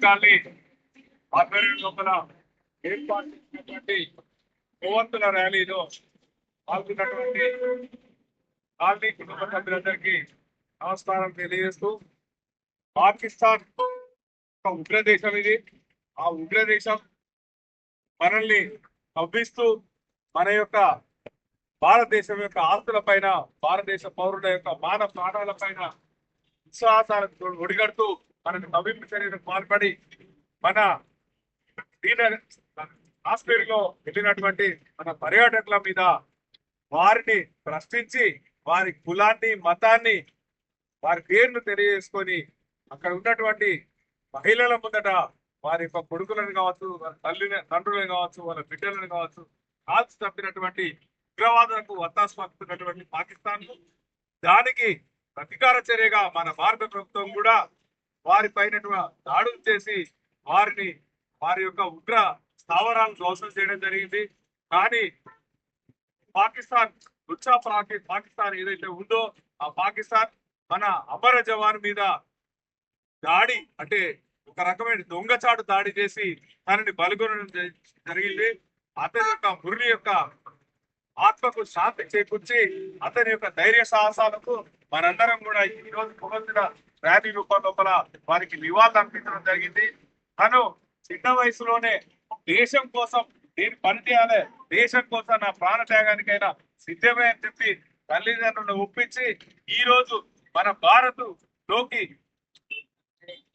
Colony ఆధ్వర్యం లోపల ఏర్పాటు చేసినటువంటి కోవంతుల ర్యాలీలో పాల్గొన్నటువంటి కాలనీ కుటుంబ సభ్యులందరికీ నమస్కారం తెలియజేస్తూ, పాకిస్తాన్ ఒక ఉగ్రదేశం, ఇది ఆ ఉగ్రదేశం మనల్ని నవ్విస్తూ మన యొక్క భారతదేశం యొక్క ఆస్తుల పైన, భారతదేశ పౌరుల యొక్క మాన ప్రాణాల పైన విశ్వాసాలకు ఒడిగడుతూ మనకు నవ్వింపు చర్యలకు పాల్పడి మన కాశ్మీర్లో వెళ్ళినటువంటి మన పర్యాటకుల మీద వారిని ప్రశ్నించి వారి కులాన్ని, మతాన్ని, వారి పేరును తెలియజేసుకొని అక్కడ ఉన్నటువంటి మహిళల ముందట వారి యొక్క కొడుకులను కావచ్చు, వారి తండ్రులను కావచ్చు, వాళ్ళ బిడ్డలను కావచ్చు కాల్చి తప్పినటువంటి ఉగ్రవాదులకు వత్తాసు పలుకుతున్నటువంటి పాకిస్తాన్, దానికి ప్రతీకార చర్యగా మన భారత ప్రభుత్వం కూడా వారి పైన దాడులు చేసి వారి యొక్క ఉగ్ర స్థావరాలను ధ్వంసం చేయడం జరిగింది. కానీ పాకిస్తాన్ పాకిస్తాన్ ఏదైతే ఉందో ఆ పాకిస్తాన్ మన అమర జవాన్ మీద దాడి, అంటే ఒక రకమైన దొంగచాటు దాడి చేసి తనని బలిగొనడం జరిగింది. అతని యొక్క మురళి యొక్క ఆత్మకు శాంతి చేకూర్చి అతని యొక్క ధైర్య సాహసాలకు మనందరం కూడా ఈ రోజు పొగొందిన ర్యాలీ రూపం లోపల వారికి నివాళులు అర్పించడం జరిగింది. తను చిన్న వయసులోనే దేశం కోసం నేను పనిచేయాలి, దేశం కోసం నా ప్రాణ త్యాగానికైనా సిద్ధమే అని చెప్పి తల్లిదండ్రులను ఒప్పించి ఈ రోజు మన భారత్ లోకి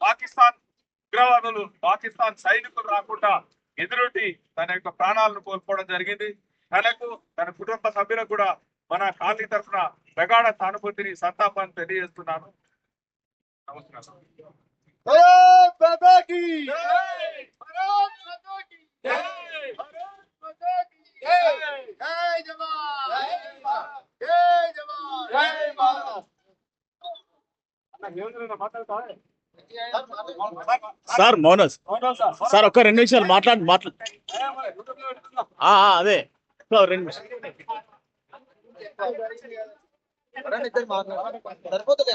పాకిస్తాన్ ఉగ్రవాదులు, పాకిస్తాన్ సైనికులు రాకుండా ఎదురొడ్డి తన యొక్క ప్రాణాలను కోల్పోవడం జరిగింది. తనకు, తన కుటుంబ సభ్యులకు కూడా మన కాలనీ తరఫున ప్రగాఢ సానుభూతిని, సంతాపాన్ని తెలియజేస్తున్నాను. నమస్కారం. సార్ మౌనస్ సార్ ఒక్క 2 నిమిషాలు మాట్లాడు అదే 2 నిమిషాలు సరిపోతుంది.